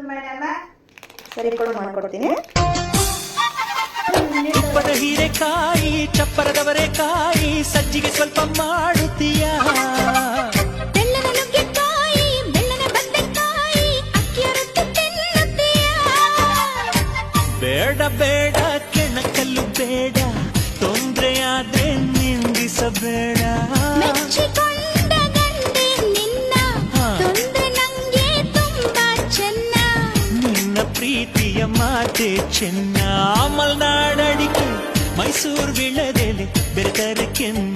Madam. ಸರಿ ಕೊಡು, ಮಾಡ್ಕೊಡ್ತೀನಿ. ತುಪ್ಪದ ಹೀರೆಕಾಯಿ, ಚಪ್ಪರದವರೆಕಾಯಿ, ಸಜ್ಜಿಗೆ ಸ್ವಲ್ಪ ಮಾಡುತ್ತೀಯ. ಬೆಲ್ಲದ ನುಗ್ಗೆಕಾಯಿ, ಬೆಲ್ಲದ ಬದನೆಕಾಯಿ, ಅಕ್ಕಿಯ ರೊಟ್ಟಿ ತಿನ್ನುತ್ತೀಯ. ಬೇಡ ಬೇಡ ಕೆಣಕಲ್ಲು ಬೇಡ, ತೊಂದ್ರೆಯಾದ್ರೆ ನಿಂದಿಸಬೇಡ. ಮೆಚ್ಚಿಕೊಂಡ ಗಂಡೆ ನಿನ್ನ, ತೊಂದ್ರೆ ನಂಗೆ ತುಂಬಾ ಚೆನ್ನ. ನಿನ್ನ ಪ್ರೀತಿಯ ಮಾತೆ ಚೆನ್ನ. ಮಲ್ನಾಡಡಿಕೆ, ಮೈಸೂರು ವಿಳದೆಲೆ, ಬೆರೆತರೆ ಕೆನ್ನ.